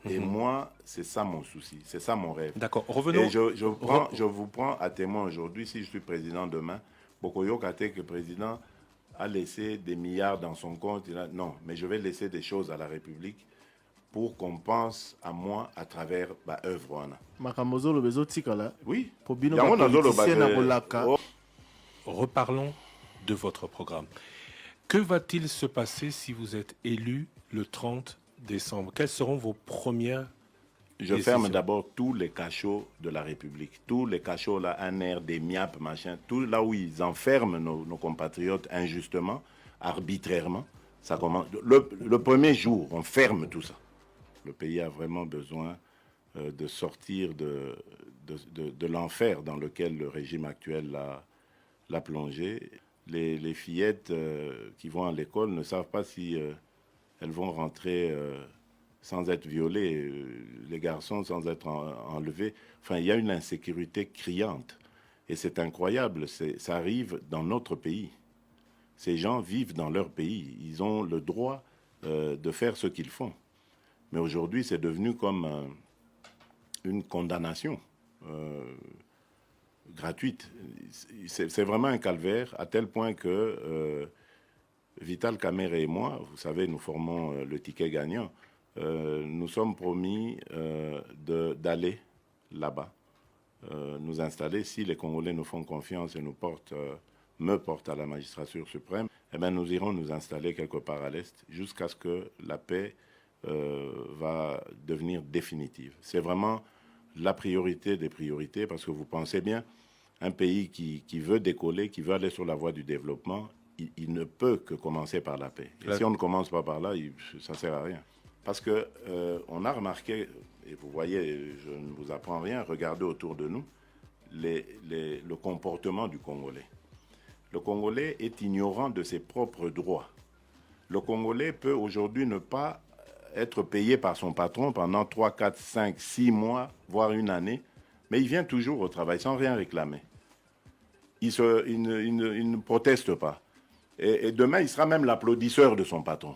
Et moi, c'est ça mon souci, c'est ça mon rêve. D'accord. Et Revenons. je vous prends à témoin aujourd'hui, si je suis président demain, Bokoyo Kate, que président, a laissé des milliards dans son compte. Non, mais je vais laisser des choses à la République pour qu'on pense à moi à travers ma œuvre. Makamozo le bezo tikala. Oui. Pobino Yango ba nazolo politicien na bolaka. oh, Reparlons de votre programme. Que va-t-il se passer si vous êtes élu le 30 décembre? Quelles seront vos premières Je décisions? ferme d'abord tous les cachots de la République. Tous les cachots, là, ANR, des MIAP, machin, tout là où ils enferment nos compatriotes injustement, arbitrairement. Ça commence. Le premier jour, on ferme tout ça. Le pays a vraiment besoin de sortir de l'enfer dans lequel le régime actuel l'a plongé. Les fillettes qui vont à l'école ne savent pas si elles vont rentrer sans être violées, les garçons sans être enlevés. Enfin, il y a une insécurité criante. Et c'est incroyable, ça arrive dans notre pays. Ces gens vivent dans leur pays. Ils ont le droit de faire ce qu'ils font. Mais aujourd'hui, c'est devenu comme une condamnation gratuite. C'est vraiment un calvaire, à tel point que Vital Kamerhe et moi, vous savez, nous formons le ticket gagnant, nous sommes promis d'aller là-bas, nous installer. Si les Congolais nous font confiance et me portent à la magistrature suprême, eh bien, nous irons nous installer quelque part à l'Est jusqu'à ce que la paix va devenir définitive. C'est vraiment la priorité des priorités, parce que vous pensez bien, un pays qui veut décoller, qui veut aller sur la voie du développement, il ne peut que commencer par la paix. Et si on ne commence pas par là, ça ne sert à rien. Parce que on a remarqué, et vous voyez, je ne vous apprends rien, regardez autour de nous, le comportement du Congolais. Le Congolais est ignorant de ses propres droits. Le Congolais peut aujourd'hui ne pas être payé par son patron pendant 3, 4, 5, 6 mois, voire une année, mais il vient toujours au travail sans rien réclamer. Il ne proteste pas. Et demain, il sera même l'applaudisseur de son patron.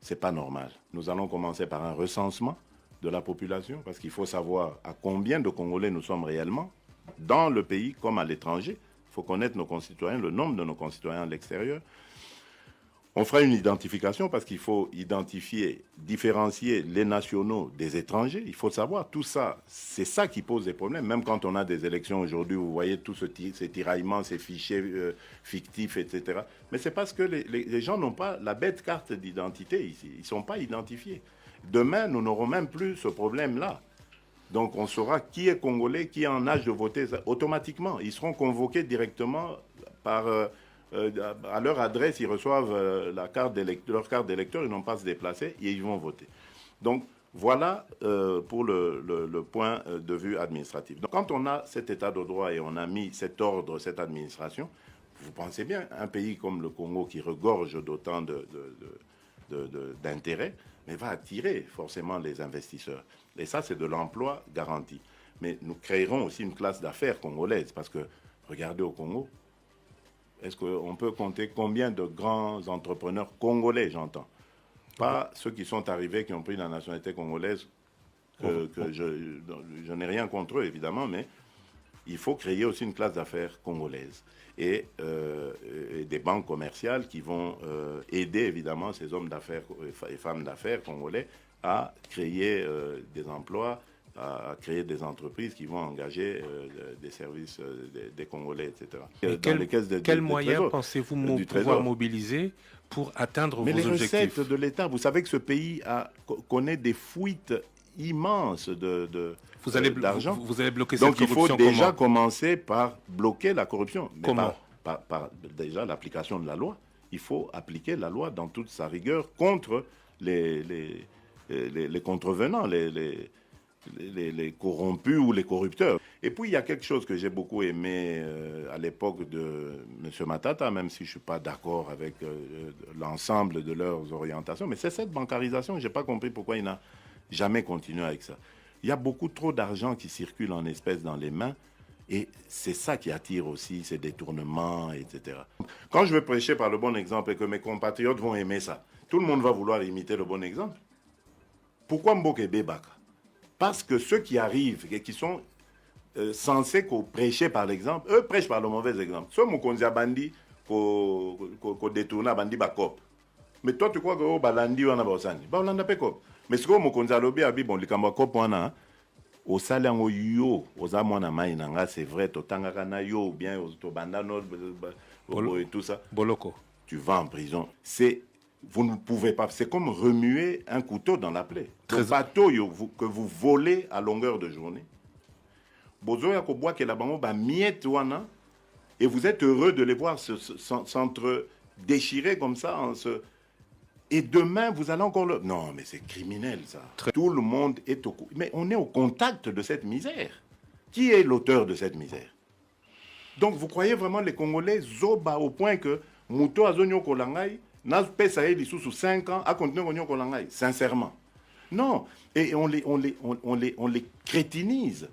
C'est pas normal. Nous allons commencer par un recensement de la population, parce qu'il faut savoir à combien de Congolais nous sommes réellement, dans le pays comme à l'étranger. Il faut connaître nos concitoyens, le nombre de nos concitoyens à l'extérieur. On fera une identification, parce qu'il faut identifier, différencier les nationaux des étrangers. Il faut savoir tout ça. C'est ça qui pose des problèmes. Même quand on a des élections aujourd'hui, vous voyez tous ces tiraillements, ces fichiers fictifs, etc. Mais c'est parce que les gens n'ont pas la bête carte d'identité ici. Ils ne sont pas identifiés. Demain, nous n'aurons même plus ce problème-là. Donc on saura qui est congolais, qui est en âge de voter automatiquement. Ils seront convoqués directement par... à leur adresse, ils reçoivent leur carte d'électeur, ils n'ont pas à se déplacer et ils vont voter. Donc voilà pour le point de vue administratif. Donc quand on a cet état de droit et on a mis cet ordre, cette administration, vous pensez bien, un pays comme le Congo qui regorge d'autant d'intérêts, mais va attirer forcément les investisseurs. Et ça, c'est de l'emploi garanti. Mais nous créerons aussi une classe d'affaires congolaise, parce que regardez au Congo, est-ce qu'on peut compter combien de grands entrepreneurs congolais, j'entends? Pas ceux qui sont arrivés, qui ont pris la nationalité congolaise, que je n'ai rien contre eux, évidemment, mais il faut créer aussi une classe d'affaires congolaise. Et des banques commerciales qui vont aider, évidemment, ces hommes d'affaires et femmes d'affaires congolais à créer des emplois, à créer des entreprises qui vont engager des services des Congolais, etc. Quels moyens pensez-vous pouvoir mobiliser pour atteindre vos objectifs? Mais les recettes de l'État, vous savez que ce pays connaît des fuites immenses d'argent. Vous allez bloquer cette corruption. Donc il faut déjà commencer par bloquer la corruption. Mais comment? Par déjà l'application de la loi. Il faut appliquer la loi dans toute sa rigueur contre les contrevenants, les corrompus ou les corrupteurs. Et puis il y a quelque chose que j'ai beaucoup aimé à l'époque de M. Matata, même si je ne suis pas d'accord avec l'ensemble de leurs orientations, mais c'est cette bancarisation. Je n'ai pas compris pourquoi il n'a jamais continué avec ça. Il y a beaucoup trop d'argent qui circule en espèces dans les mains, et c'est ça qui attire aussi ces détournements, etc. Quand je vais prêcher par le bon exemple et que mes compatriotes vont aimer ça, tout le monde va vouloir imiter le bon exemple. Pourquoi Mboke Bebaka? Parce que ceux qui arrivent et qui sont censés prêcher par l'exemple, eux prêchent par le mauvais exemple. Soit Mokonzia Bandi, qu'on détourne Bandi Bakop. Mais toi, tu crois que oh, Balandi on a Baosani. Bah, on a pas cop. Mais ce que Mokonzia Lobi a dit, bon, les Kambakop, on a. Au salaire yo, aux amona maïnanga, c'est vrai, totanga kana yo, bien, au bandano, et tout ça. Boloko. Tu vas en prison. Vous ne pouvez pas. C'est comme remuer un couteau dans la plaie. Le bateau que vous volez à longueur de journée. Bozoya Koboa ke la bango ba miette wana, et vous êtes heureux de les voir s'entre-déchirer comme ça. Et demain, vous allez encore le... Non, mais c'est criminel, ça. Tout le monde est au... Mais on est au contact de cette misère. Qui est l'auteur de cette misère? Donc, vous croyez vraiment les Congolais zoba au point que Mouto Azonyo Kolangai n'a pas essayé sous 5 ans à continuer Konyo Kolangai? Sincèrement. Non. Et on les crétinise.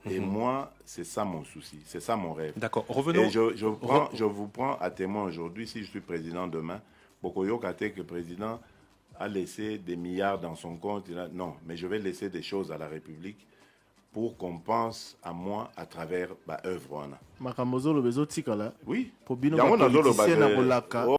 Et moi, c'est ça mon souci. C'est ça mon rêve. D'accord. Revenons. Et je vous prends à témoin aujourd'hui, si je suis président demain, Bokoyo Kate, que le président a laissé des milliards dans son compte. Non, mais je vais laisser des choses à la République pour qu'on pense à moi à travers ma œuvre. Makamozo le bezo tikala. Oui. Pour bino politicien na bolaka.